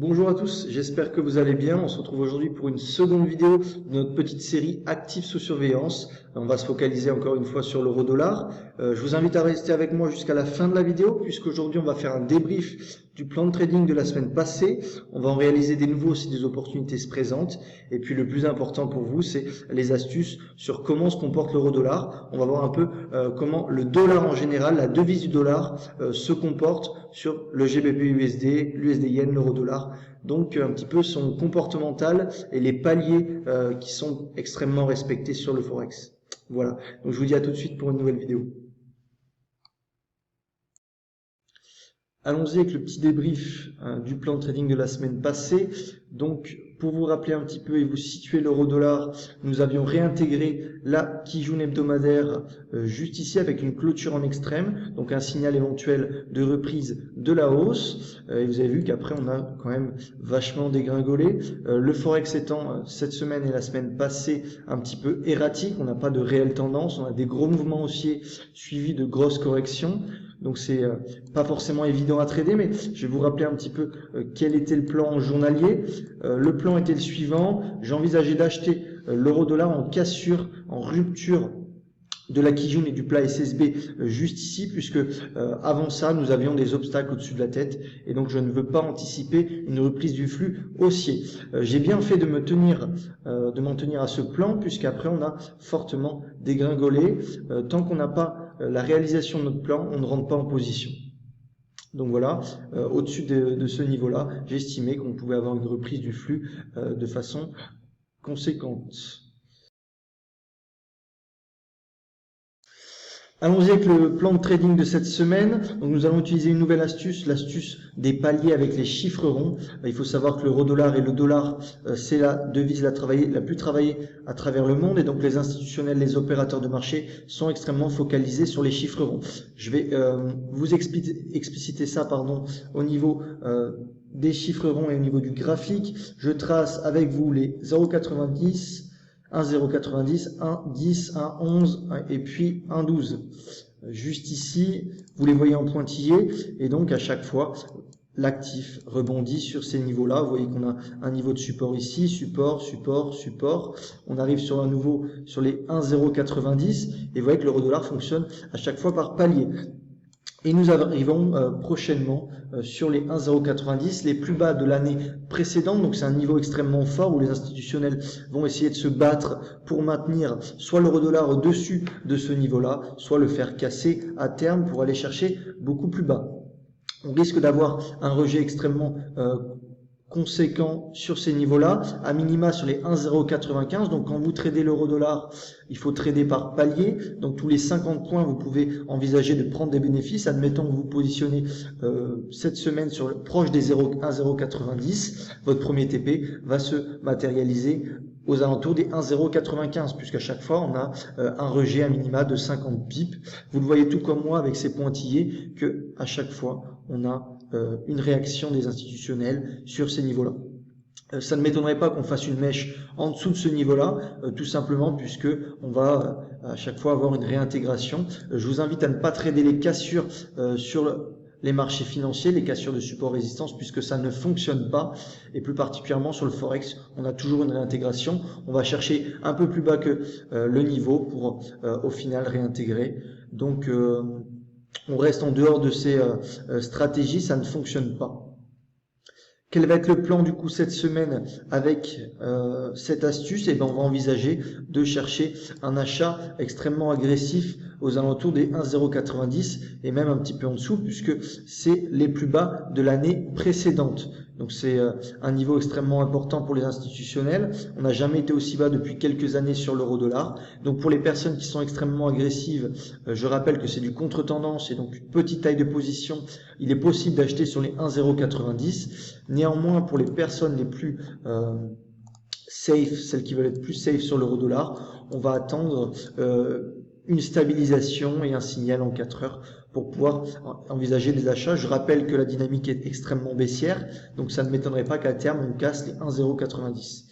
Bonjour à tous, j'espère que vous allez bien. On se retrouve aujourd'hui pour une seconde vidéo de notre petite série Actifs sous surveillance. On va se focaliser encore une fois sur l'euro-dollar. Je vous invite à rester avec moi jusqu'à la fin de la vidéo puisqu'aujourd'hui on va faire un débrief du plan de trading de la semaine passée. On va en réaliser des nouveaux si des opportunités se présentent. Et puis le plus important pour vous, c'est les astuces sur comment se comporte l'euro-dollar. On va voir un peu comment le dollar en général, la devise du dollar, se comporte sur le GBP-USD, l'USD-Yen, l'euro-dollar. Donc un petit peu son comportemental et les paliers qui sont extrêmement respectés sur le Forex. Voilà, donc je vous dis à tout de suite pour une nouvelle vidéo. Allons-y avec le petit débrief du plan de trading de la semaine passée. Donc, pour vous rappeler un petit peu et vous situer l'euro-dollar, nous avions réintégré la Kijun hebdomadaire juste ici avec une clôture en extrême, donc un signal éventuel de reprise de la hausse. Et vous avez vu qu'après, on a quand même vachement dégringolé. Le Forex étant cette semaine et la semaine passée un petit peu erratique, on n'a pas de réelle tendance, on a des gros mouvements haussiers suivis de grosses corrections. Donc c'est pas forcément évident à trader, mais je vais vous rappeler un petit peu quel était le plan journalier. Le plan était le suivant. J'envisageais d'acheter l'euro-dollar en cassure, en rupture de la Kijun et du plat SSB juste ici, puisque avant ça, nous avions des obstacles au-dessus de la tête, et donc je ne veux pas anticiper une reprise du flux haussier. J'ai bien fait de m'en tenir à ce plan, puisqu'après on a fortement dégringolé. Tant qu'on n'a pas la réalisation de notre plan, on ne rentre pas en position. Donc voilà, au-dessus de ce niveau-là, j'ai estimé qu'on pouvait avoir une reprise du flux de façon conséquente. Allons-y avec le plan de trading de cette semaine. Donc nous allons utiliser une nouvelle astuce, l'astuce des paliers avec les chiffres ronds. Il faut savoir que l'euro-dollar et le dollar, c'est la devise la plus travaillée à travers le monde, et donc les institutionnels, les opérateurs de marché sont extrêmement focalisés sur les chiffres ronds. Je vais vous expliciter ça au niveau des chiffres ronds et au niveau du graphique. Je trace avec vous les 0,90, 1,090, 1,10, 1,11 et puis 1,12. Juste ici, vous les voyez en pointillé, et donc à chaque fois, l'actif rebondit sur ces niveaux-là. Vous voyez qu'on a un niveau de support ici, support, support, support. On arrive sur un nouveau sur les 1,090, et vous voyez que l'euro-dollar fonctionne à chaque fois par palier. Et nous arrivons prochainement sur les 1,090, les plus bas de l'année précédente. Donc c'est un niveau extrêmement fort où les institutionnels vont essayer de se battre pour maintenir soit l'euro-dollar au-dessus de ce niveau-là, soit le faire casser à terme pour aller chercher beaucoup plus bas. On risque d'avoir un rejet extrêmement conséquent sur ces niveaux-là, à minima sur les 1,095. Donc quand vous tradez l'euro-dollar, il faut trader par palier. Donc tous les 50 points, vous pouvez envisager de prendre des bénéfices. Admettons que vous positionnez cette semaine proche des 1,090. Votre premier TP va se matérialiser aux alentours des 1,095, puisqu'à chaque fois, on a un rejet à minima de 50 pips. Vous le voyez tout comme moi avec ces pointillés, que à chaque fois, on a une réaction des institutionnels sur ces niveaux-là. Ça ne m'étonnerait pas qu'on fasse une mèche en dessous de ce niveau-là, tout simplement puisque on va à chaque fois avoir une réintégration. Je vous invite à ne pas trader les cassures sur les marchés financiers, les cassures de support-résistance, puisque ça ne fonctionne pas, et plus particulièrement sur le Forex, on a toujours une réintégration. On va chercher un peu plus bas que le niveau pour au final réintégrer. Donc on reste en dehors de ces stratégies, ça ne fonctionne pas. Quel va être le plan du coup cette semaine avec cette astuce? On va envisager de chercher un achat extrêmement agressif aux alentours des 1,090 et même un petit peu en dessous, puisque c'est les plus bas de l'année précédente. Donc c'est un niveau extrêmement important pour les institutionnels. On n'a jamais été aussi bas depuis quelques années sur l'euro-dollar. Donc pour les personnes qui sont extrêmement agressives, je rappelle que c'est du contre-tendance et donc petite taille de position. Il est possible d'acheter sur les 1,090. Néanmoins, pour les personnes les plus safe, celles qui veulent être plus safe sur l'euro-dollar, on va attendre une stabilisation et un signal en 4 heures pour pouvoir envisager des achats. Je rappelle que la dynamique est extrêmement baissière, donc ça ne m'étonnerait pas qu'à terme on casse les 1,090.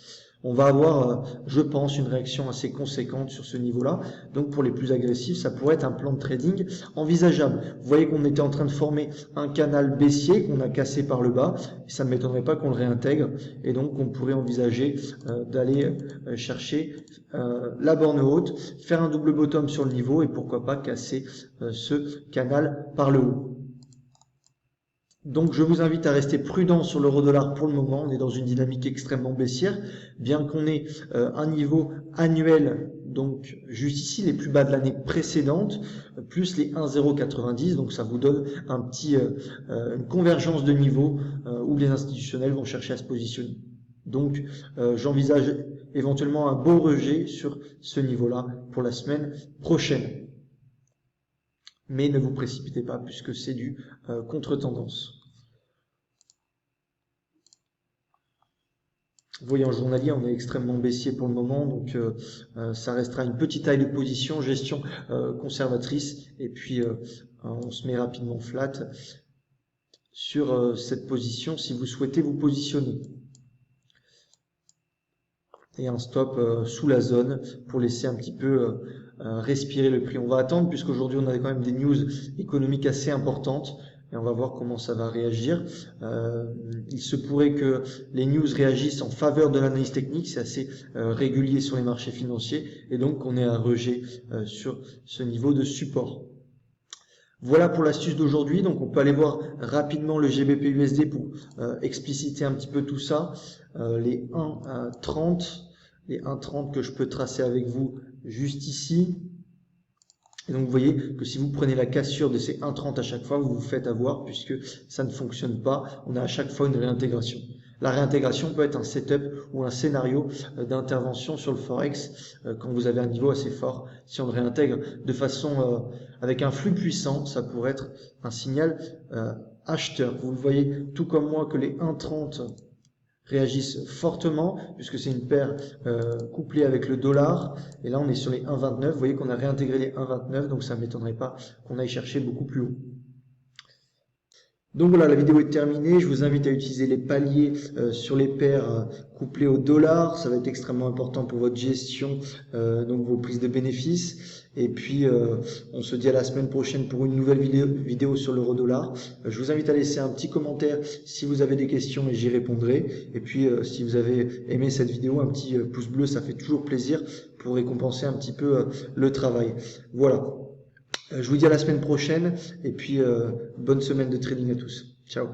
On va avoir, je pense, une réaction assez conséquente sur ce niveau-là. Donc pour les plus agressifs, ça pourrait être un plan de trading envisageable. Vous voyez qu'on était en train de former un canal baissier qu'on a cassé par le bas. Et ça ne m'étonnerait pas qu'on le réintègre. Et donc on pourrait envisager d'aller chercher la borne haute, faire un double bottom sur le niveau et pourquoi pas casser ce canal par le haut. Donc je vous invite à rester prudent sur l'euro-dollar pour le moment. On est dans une dynamique extrêmement baissière, bien qu'on ait un niveau annuel, donc juste ici les plus bas de l'année précédente, plus les 1,090. Donc ça vous donne une convergence de niveau où les institutionnels vont chercher à se positionner. Donc j'envisage éventuellement un beau rejet sur ce niveau-là pour la semaine prochaine. Mais ne vous précipitez pas puisque c'est du contre-tendance. Vous voyez, en journalier, on est extrêmement baissier pour le moment, donc ça restera une petite taille de position, gestion conservatrice, et puis on se met rapidement flat sur cette position si vous souhaitez vous positionner. Et un stop sous la zone pour laisser un petit peu respirer le prix. On va attendre puisqu'aujourd'hui on a quand même des news économiques assez importantes et on va voir comment ça va réagir. Il se pourrait que les news réagissent en faveur de l'analyse technique, c'est assez régulier sur les marchés financiers et donc on est à rejet sur ce niveau de support. Voilà pour l'astuce d'aujourd'hui. Donc on peut aller voir rapidement le GBP/USD pour expliciter un petit peu tout ça. Les 1,30 que je peux tracer avec vous juste ici. Et donc vous voyez que si vous prenez la cassure de ces 1,30 à chaque fois, vous vous faites avoir puisque ça ne fonctionne pas. On a à chaque fois une réintégration. La réintégration peut être un setup ou un scénario d'intervention sur le Forex quand vous avez un niveau assez fort. Si on le réintègre de façon avec un flux puissant, ça pourrait être un signal acheteur. Vous le voyez tout comme moi que les 1,30 réagissent fortement puisque c'est une paire couplée avec le dollar et là on est sur les 1,29. Vous voyez qu'on a réintégré les 1,29 donc ça ne m'étonnerait pas qu'on aille chercher beaucoup plus haut. Donc voilà, la vidéo est terminée. Je vous invite à utiliser les paliers sur les paires couplées au dollar. Ça va être extrêmement important pour votre gestion, donc vos prises de bénéfices. Et puis, on se dit à la semaine prochaine pour une nouvelle vidéo sur l'euro-dollar. Je vous invite à laisser un petit commentaire si vous avez des questions et j'y répondrai. Et puis, si vous avez aimé cette vidéo, un petit pouce bleu, ça fait toujours plaisir pour récompenser un petit peu le travail. Voilà. Je vous dis à la semaine prochaine et puis bonne semaine de trading à tous. Ciao.